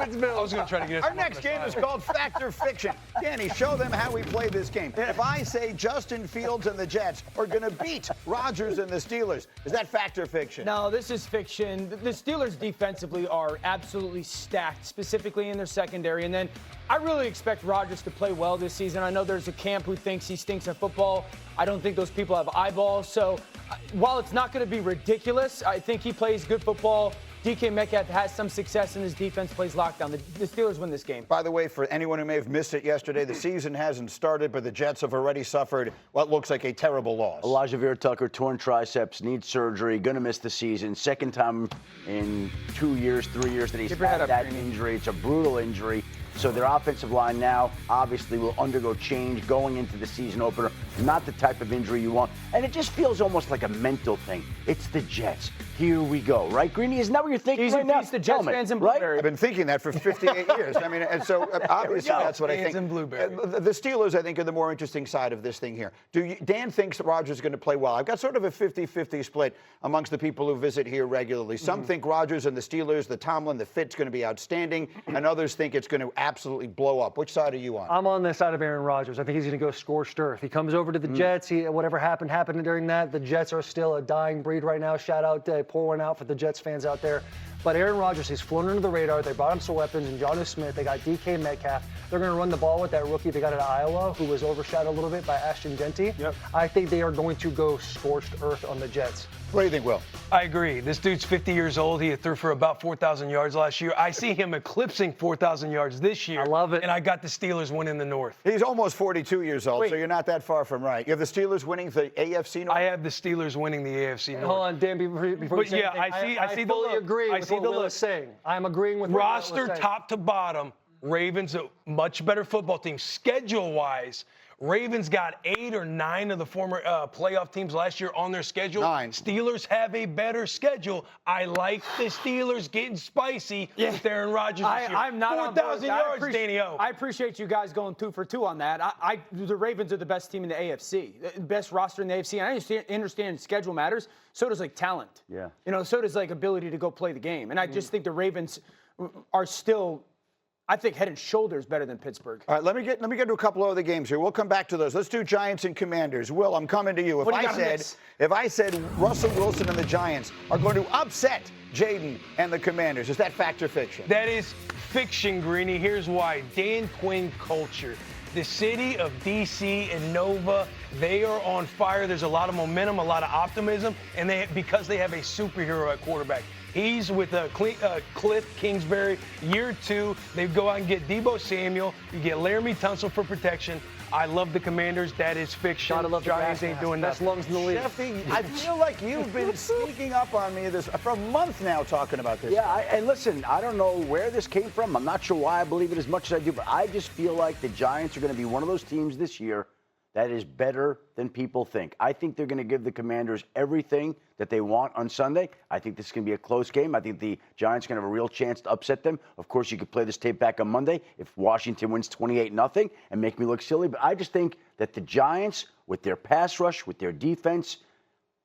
Ravens Bills. I was going to try to get us Our next game is called Fact or Fiction. Danny, show them how we play this game. If I say Justin Fields and the Jets are going to beat Rodgers and the Steelers, is that fact or fiction? No, this is fiction. The Steelers defensively are absolutely stacked, specifically in their secondary. And then I really expect Rodgers to play well this season. I know there's a camp who thinks he stinks at football. I don't think those people have eyeballs. So while it's not going to be ridiculous, I think he plays good football. DK Metcalf has some success and his defense plays lockdown. The Steelers win this game. By the way, for anyone who may have missed it yesterday, the season hasn't started, but the Jets have already suffered what looks like a terrible loss. Elijah Vera-Tucker, torn triceps, needs surgery, going to miss the season. Second time in 2 years, 3 years that he's had that injury. It's a brutal injury. So their offensive line now obviously will undergo change going into the season opener. Not the type of injury you want. And it just feels almost like a mental thing. It's the Jets. Here we go. Right, Greeny? Isn't that what you're thinking right now? The Jets fans in Blueberry. I've been thinking that for 58 years. I mean, and so obviously that's what I think. In Blueberry. The Steelers, I think, are the more interesting side of this thing here. Dan thinks that Rodgers is going to play well. I've got sort of a 50-50 split amongst the people who visit here regularly. Some think Rodgers and the Steelers, the Tomlin, the fit's going to be outstanding, and others think it's going to absolutely blow up. Which side are you on? I'm on the side of Aaron Rodgers. I think he's going to go scorched earth. He comes over to the Jets. Whatever happened during that. The Jets are still a dying breed right now. Shout out, pour one out for the Jets fans out there. But Aaron Rodgers, he's flown under the radar. They brought him some weapons and Jonnu Smith. They got DK Metcalf. They're going to run the ball with that rookie they got at Iowa, who was overshadowed a little bit by Ashton Genty. Yep. I think they are going to go scorched earth on the Jets. What do you think, Will? I agree. This dude's 50 years old. He threw for about 4,000 yards last year. I see him eclipsing 4,000 yards this year. I love it. And I got the Steelers winning the North. He's almost 42 years old, so you're not that far from right. You have the Steelers winning the AFC North? I have the Steelers winning the AFC North. Hold on, Dan, before you say anything, I see the fully look. agree with what Will is saying. I'm agreeing with roster what Will is saying. top to bottom. Ravens a much better football team. Schedule-wise, Ravens got 8 or 9 of the former playoff teams last year on their schedule. 9. Steelers have a better schedule. I like the Steelers getting spicy with Aaron Rodgers this year. I'm not on 4,000 yards, Danny O. I appreciate you guys going 2 for 2 on that. The Ravens are the best team in the AFC, best roster in the AFC. And I understand schedule matters. So does like talent. Yeah. You know, so does like ability to go play the game. And I just think the Ravens are still, I think, head and shoulders better than Pittsburgh. All right, let me get to a couple of other games here. We'll come back to those. Let's do Giants and Commanders. Will, I'm coming to you. If I said Russell Wilson and the Giants are going to upset Jaden and the Commanders, is that fact or fiction? That is fiction, Greeny. Here's why. Dan Quinn culture. The city of D.C. and Nova, they are on fire. There's a lot of momentum, a lot of optimism, and because they have a superhero at quarterback. He's with Cliff Kingsbury, year 2. They go out and get Deebo Samuel. You get Laramie Tunsil for protection. I love the Commanders. That is fiction. Giants ain't doing Best nothing. lungs in the league. Sheffy, I feel like you've been sneaking up on me for a month now talking about this. Yeah, and listen, I don't know where this came from. I'm not sure why I believe it as much as I do, but I just feel like the Giants are going to be one of those teams this year that is better than people think. I think they're going to give the Commanders everything that they want on Sunday. I think this is going to be a close game. I think the Giants are going to have a real chance to upset them. Of course, you could play this tape back on Monday if Washington wins 28-0 and make me look silly. But I just think that the Giants, with their pass rush, with their defense,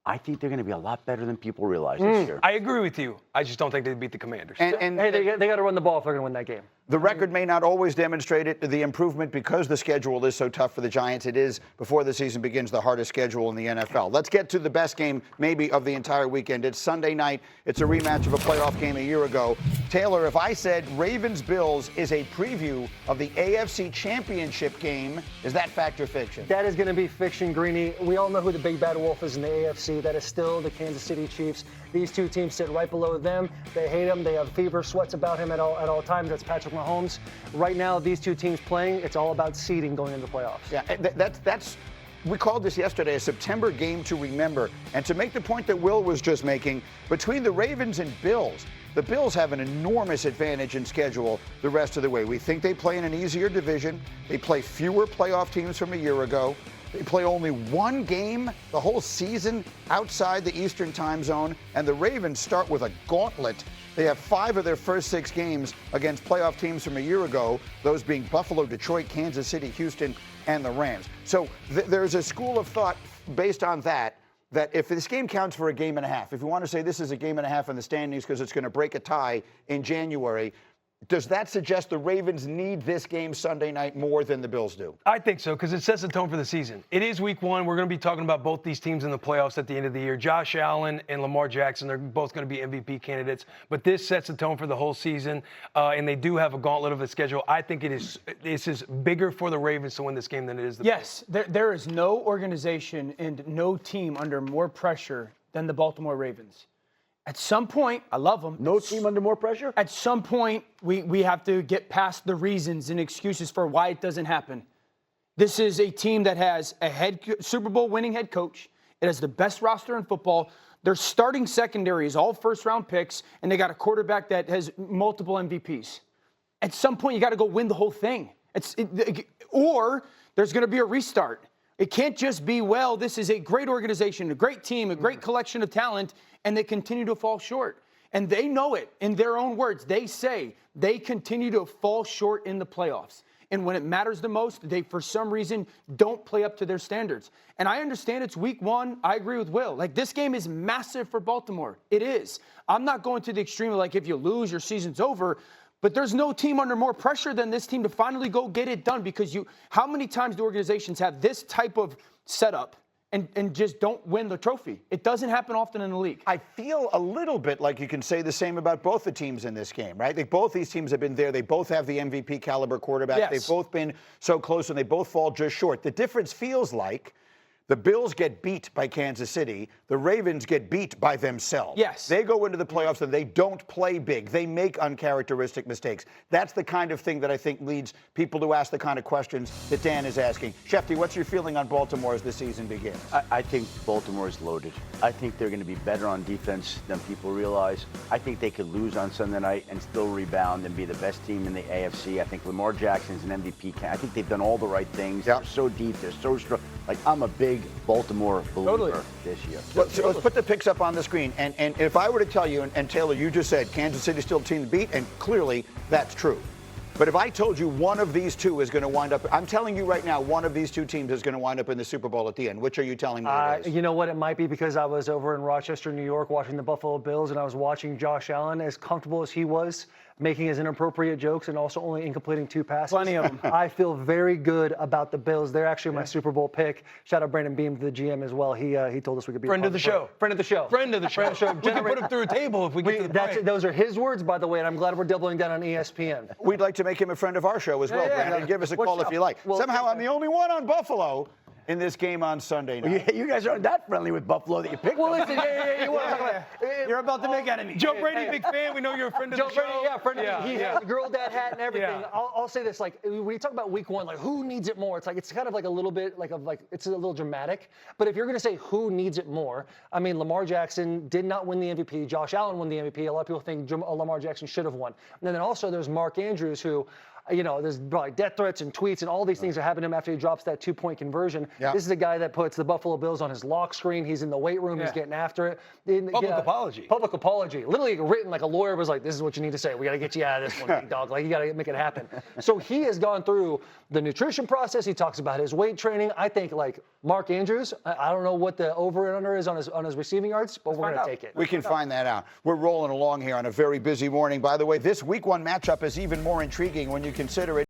I think they're going to be a lot better than people realize this year. I agree with you. I just don't think they beat the Commanders. And Hey, they got to run the ball if they're going to win that game. the record may not always demonstrate it, the improvement, because the schedule is so tough for the Giants. It is, before the season begins, the hardest schedule in the NFL. Let's get to the best game, maybe, of the entire weekend. It's Sunday night. It's a rematch of a playoff game a year ago. Taylor, if I said Ravens-Bills is a preview of the AFC Championship game, is that fact or fiction? That is going to be fiction, Greeny. We all know who the big bad wolf is in the AFC. That is still the Kansas City Chiefs. These two teams sit right below them. They hate him. They have fever sweats about him at all times. That's Patrick Mahomes. Right now, these two teams playing, it's all about seeding going into the playoffs. Yeah, that's we called this yesterday a September game to remember. And to make the point that Will was just making, between the Ravens and Bills, the Bills have an enormous advantage in schedule the rest of the way. We think they play in an easier division. They play fewer playoff teams from a year ago. They play only one game the whole season outside the Eastern time zone. And the Ravens start with a gauntlet. They have 5 of their first 6 games against playoff teams from a year ago, those being Buffalo, Detroit, Kansas City, Houston, and the Rams. So there's a school of thought based on that if this game counts for a game and a half, if you want to say this is a game and a half in the standings because it's going to break a tie in January, Does that suggest the Ravens need this game Sunday night more than the Bills do? I think so, because it sets the tone for the season. It is week 1. We're going to be talking about both these teams in the playoffs at the end of the year. Josh Allen and Lamar Jackson, they're both going to be MVP candidates. But this sets the tone for the whole season, and they do have a gauntlet of a schedule. I think this is bigger for the Ravens to win this game than it is the Yes, there is no organization and no team under more pressure than the Baltimore Ravens. At some point, I love them. No team under more pressure? At some point, we have to get past the reasons and excuses for why it doesn't happen. This is a team that has a Super Bowl winning head coach. It has the best roster in football. Their starting secondary is all first-round picks, and they got a quarterback that has multiple MVPs. At some point, you got to go win the whole thing. Or there's going to be a restart. It can't just be, well, this is a great organization, a great team, a great collection of talent, and they continue to fall short. And they know it in their own words. They say they continue to fall short in the playoffs. And when it matters the most, they, for some reason, don't play up to their standards. And I understand it's week 1. I agree with Will. Like, this game is massive for Baltimore. It is. I'm not going to the extreme of, like, if you lose, your season's over. But there's no team under more pressure than this team to finally go get it done, because how many times do organizations have this type of setup and just don't win the trophy? It doesn't happen often in the league. I feel a little bit like you can say the same about both the teams in this game, right? Both these teams have been there. They both have the MVP caliber quarterback. Yes. They've both been so close, and they both fall just short. The difference feels like the Bills get beat by Kansas City. The Ravens get beat by themselves. Yes. They go into the playoffs and they don't play big. They make uncharacteristic mistakes. That's the kind of thing that I think leads people to ask the kind of questions that Dan is asking. Shefty, what's your feeling on Baltimore as the season begins? I think Baltimore is loaded. I think they're going to be better on defense than people realize. I think they could lose on Sunday night and still rebound and be the best team in the AFC. I think Lamar Jackson's an MVP. I think they've done all the right things. Yep. They're so deep. They're so strong. Like, I'm a big Baltimore believer this year. So let's put the picks up on the screen. And if I were to tell you, and Taylor, you just said Kansas City's still a team to beat, and clearly that's true. But if I told you one of these two is going to wind up, I'm telling you right now, one of these two teams is going to wind up in the Super Bowl at the end. Which are you telling me it is? You know what? It might be because I was over in Rochester, New York, watching the Buffalo Bills, and I was watching Josh Allen, as comfortable as he was, making his inappropriate jokes and also only incompleting 2 passes. Plenty of them. I feel very good about the Bills. They're actually my Super Bowl pick. Shout out Brandon Beam, the GM, as well. He told us we could be Friend of the show. Friend of the show. Friend of the show. We can put him through a table if we get to the break. Those are his words, by the way, and I'm glad we're doubling down on ESPN. We'd like to make him a friend of our show as well, yeah. Brandon. Give us a call if you like. Well, Somehow I'm the only one on Buffalo in this game on Sunday night. You guys aren't that friendly with Buffalo that you picked Well, them. listen, you want to talk about You're about to make enemies. Joe Brady, big fan. We know you're a friend of Joe the show. Brady, friend of he has the girl dad hat and everything. Yeah. I'll say this, like, when you talk about week 1, like, who needs it more? It's kind of like a little bit, it's a little dramatic. But if you're going to say who needs it more, I mean, Lamar Jackson did not win the MVP. Josh Allen won the MVP. A lot of people think Lamar Jackson should have won. And then also there's Mark Andrews, who, there's probably death threats and tweets and all these things that happen to him after he drops that 2-point conversion. Yeah. This is a guy that puts the Buffalo Bills on his lock screen. He's in the weight room. He's getting after it. Public apology. Public apology. Literally written like a lawyer was like, this is what you need to say. We got to get you out of this one, big dog. Like, you got to make it happen. So he has gone through the nutrition process. He talks about his weight training. I think, like, Mark Andrews, I don't know what the over and under is on his receiving yards, but we're going to take it. We can find that out. We're rolling along here on a very busy morning. By the way, this week 1 matchup is even more intriguing when you consider it.